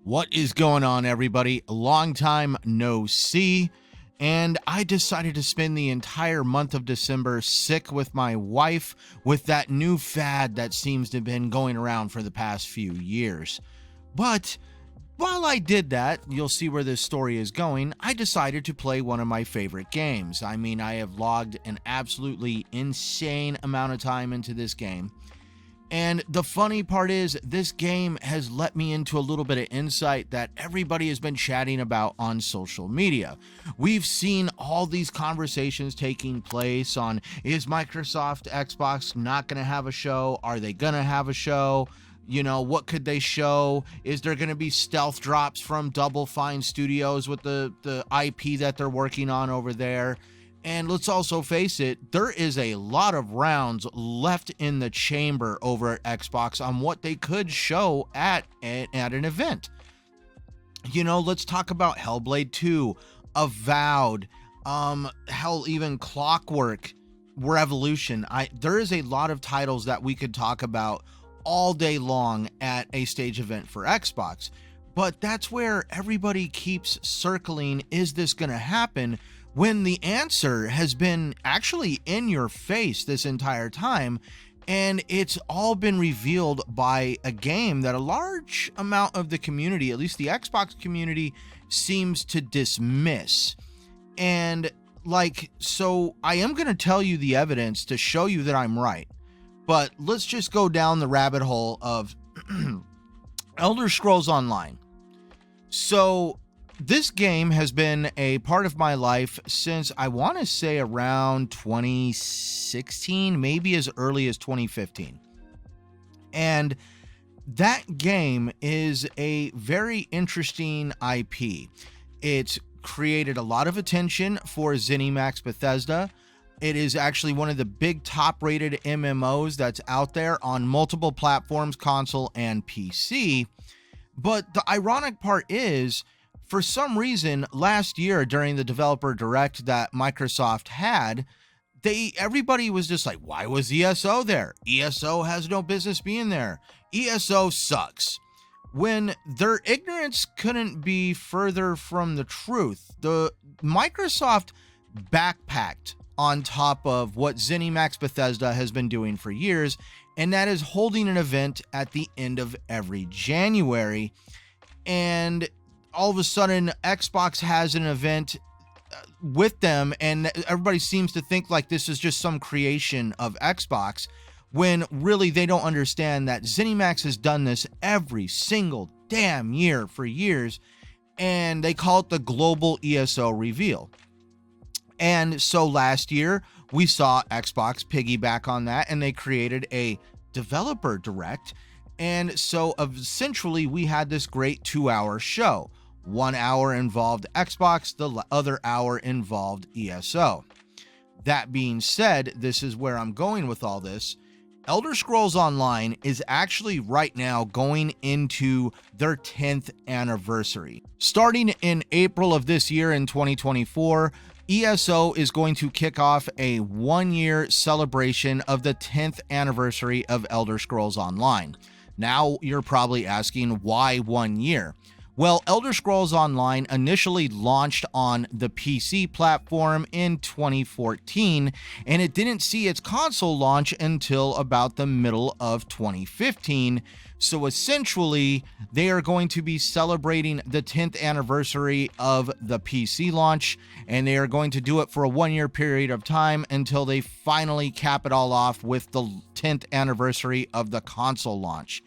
What is going on, everybody? A long time no see, and I decided to spend the entire month of December sick with my wife with that new fad that seems to have been going around for the past few years. But while I did that, you'll see where this story is going, I decided to play one of my favorite games. I mean, I have logged an absolutely insane amount of time into this game. And the funny part is, this game has let me into a little bit of insight that everybody has been chatting about on social media. We've seen all these conversations taking place on, is Microsoft Xbox not going to have a show? Are they going to have a show? You know, what could they show? Is there going to be stealth drops from Double Fine Studios with the IP that they're working on over there? And let's also face it, there is a lot of rounds left in the chamber over at Xbox on what they could show at an event. You know, let's talk about Hellblade 2, Avowed, hell, even Clockwork Revolution. There is a lot of titles that we could talk about all day long at a stage event for Xbox. But that's where everybody keeps circling, is this going to happen? When the answer has been actually in your face this entire time, and it's all been revealed by a game that a large amount of the community, at least the Xbox community, seems to dismiss. And so I am going to tell you the evidence to show you that I'm right, but let's just go down the rabbit hole of Elder Scrolls Online. So this game has been a part of my life since, I want to say, around 2016, maybe as early as 2015. And that game is a very interesting IP. It's created a lot of attention for ZeniMax Bethesda. It is actually one of the big top-rated MMOs that's out there on multiple platforms, console and PC. But the ironic part is, for some reason, last year during the developer direct that Microsoft had, everybody was just like, why was ESO there? ESO has no business being there. ESO sucks. When their ignorance couldn't be further from the truth. The Microsoft backpacked on top of what ZeniMax Bethesda has been doing for years, and that is holding an event at the end of every January. And all of a sudden, Xbox has an event with them, and everybody seems to think like this is just some creation of Xbox, when really they don't understand that ZeniMax has done this every single damn year for years, and they call it the Global ESO Reveal. And so last year, we saw Xbox piggyback on that, and they created a developer direct. And so essentially, we had this great 2-hour show. 1 hour involved Xbox, the other hour involved ESO. That being said, this is where I'm going with all this. Elder Scrolls Online is actually right now going into their 10th anniversary. Starting in April of this year in 2024, ESO is going to kick off a 1-year celebration of the 10th anniversary of Elder Scrolls Online. Now you're probably asking, why 1 year? Well, Elder Scrolls Online initially launched on the PC platform in 2014, and it didn't see its console launch until about the middle of 2015. So essentially, they are going to be celebrating the 10th anniversary of the PC launch, and they are going to do it for a 1-year period of time until they finally cap it all off with the 10th anniversary of the console launch.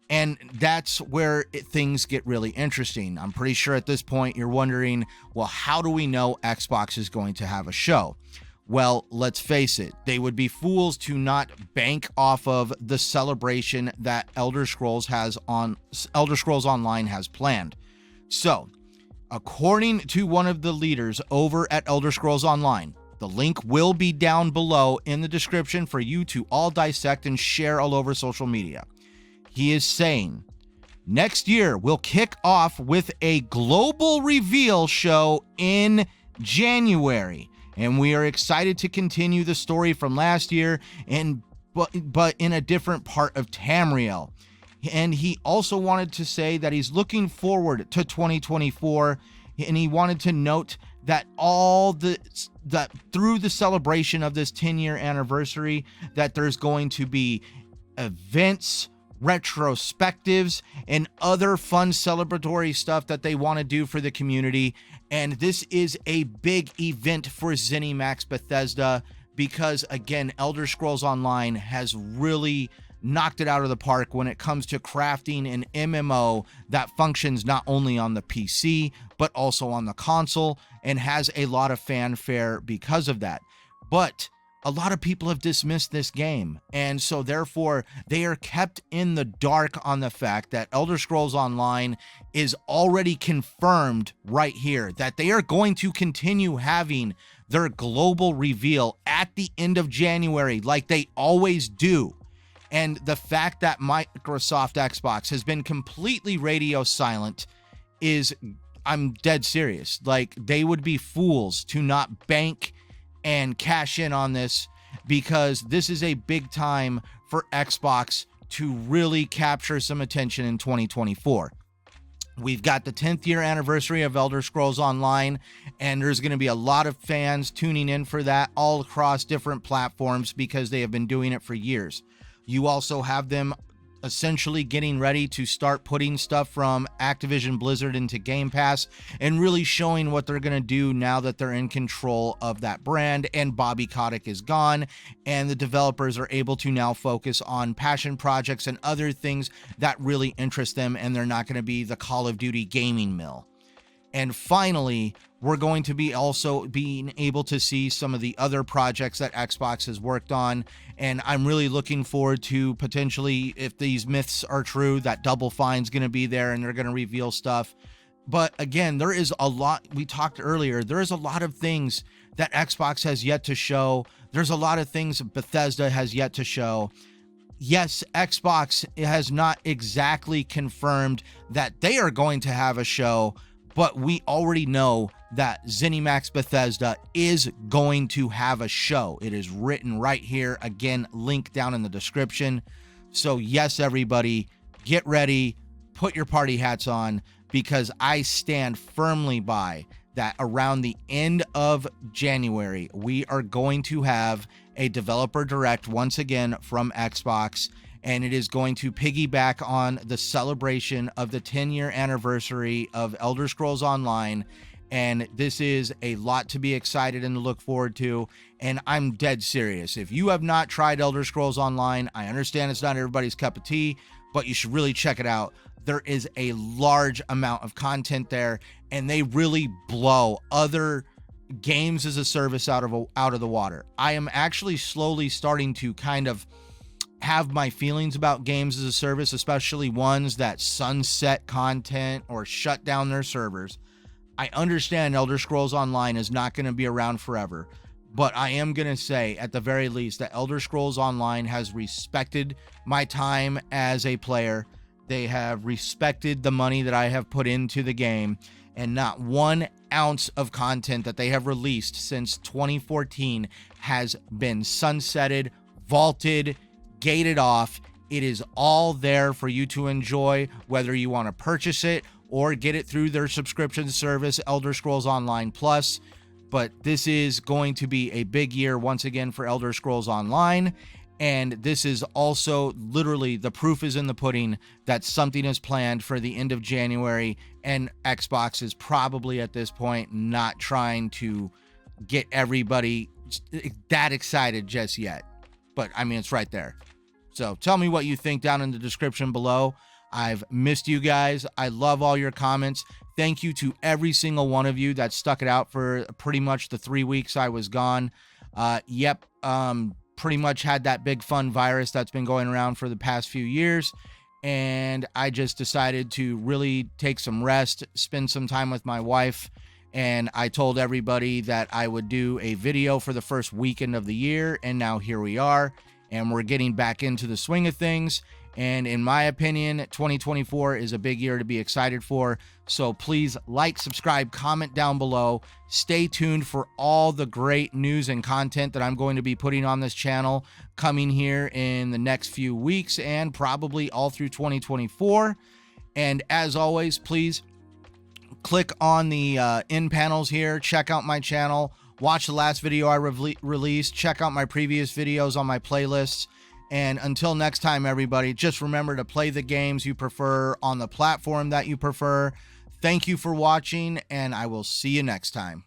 And that's where things get really interesting. I'm pretty sure at this point you're wondering, well, how do we know Xbox is going to have a show? Well, let's face it, they would be fools to not bank off of the celebration that Elder Scrolls Online has planned. So, according to one of the leaders over at Elder Scrolls Online, the link will be down below in the description for you to all dissect and share all over social media. He is saying, next year we'll kick off with a global reveal show in January. And we are excited to continue the story from last year, but in a different part of Tamriel. And he also wanted to say that he's looking forward to 2024, and he wanted to note that that through the celebration of this 10-year anniversary, that there's going to be events, retrospectives, and other fun celebratory stuff that they want to do for the community. And this is a big event for ZeniMax Bethesda because, again, Elder Scrolls Online has really knocked it out of the park when it comes to crafting an MMO that functions not only on the PC, but also on the console, and has a lot of fanfare because of that. But a lot of people have dismissed this game, and so therefore they are kept in the dark on the fact that Elder Scrolls Online is already confirmed right here that they are going to continue having their global reveal at the end of January like they always do. And the fact that Microsoft Xbox has been completely radio silent is, I'm dead serious. Like, they would be fools to not bank and cash in on this, because this is a big time for Xbox to really capture some attention in 2024. We've got the 10th year anniversary of Elder Scrolls Online, and there's going to be a lot of fans tuning in for that all across different platforms because they have been doing it for years. You also have them essentially getting ready to start putting stuff from Activision Blizzard into Game Pass and really showing what they're going to do now that they're in control of that brand and Bobby Kotick is gone, and the developers are able to now focus on passion projects and other things that really interest them, and they're not going to be the Call of Duty gaming mill. And finally, we're going to be also being able to see some of the other projects that Xbox has worked on. And I'm really looking forward to potentially, if these myths are true, that Double Fine's going to be there and they're going to reveal stuff. But again, there is a lot, we talked earlier, there is a lot of things that Xbox has yet to show. There's a lot of things Bethesda has yet to show. Yes, Xbox has not exactly confirmed that they are going to have a show, but we already know that ZeniMax Bethesda is going to have a show. It is written right here. Again, link down in the description. So yes, everybody, get ready, put your party hats on, because I stand firmly by that around the end of January, we are going to have a developer direct once again from Xbox, and it is going to piggyback on the celebration of the 10-year anniversary of Elder Scrolls Online. And this is a lot to be excited and to look forward to. And I'm dead serious. If you have not tried Elder Scrolls Online, I understand it's not everybody's cup of tea, but you should really check it out. There is a large amount of content there, and they really blow other games as a service out of the water. I am actually slowly starting to kind of have my feelings about games as a service, especially ones that sunset content or shut down their servers. I understand Elder Scrolls Online is not going to be around forever, but I am going to say at the very least that Elder Scrolls Online has respected my time as a player. They have respected the money that I have put into the game, and not 1 ounce of content that they have released since 2014 has been sunsetted, vaulted, gated off. It is all there for you to enjoy, whether you want to purchase it or get it through their subscription service, Elder Scrolls Online Plus. But this is going to be a big year once again for Elder Scrolls Online. And this is also literally, the proof is in the pudding that something is planned for the end of January, and Xbox is probably at this point not trying to get everybody that excited just yet. But I mean, it's right there. So tell me what you think down in the description below. I've missed you guys. I love all your comments. Thank you to every single one of you that stuck it out for pretty much the 3 weeks I was gone. Pretty much had that big fun virus that's been going around for the past few years. And I just decided to really take some rest, spend some time with my wife. And I told everybody that I would do a video for the first weekend of the year. And now here we are. And we're getting back into the swing of things. And in my opinion, 2024 is a big year to be excited for. So please like, subscribe, comment down below. Stay tuned for all the great news and content that I'm going to be putting on this channel coming here in the next few weeks and probably all through 2024. And as always, please click on the in panels here. Check out my channel. Watch the last video I released. Check out my previous videos on my playlists. And until next time, everybody, just remember to play the games you prefer on the platform that you prefer. Thank you for watching, and I will see you next time.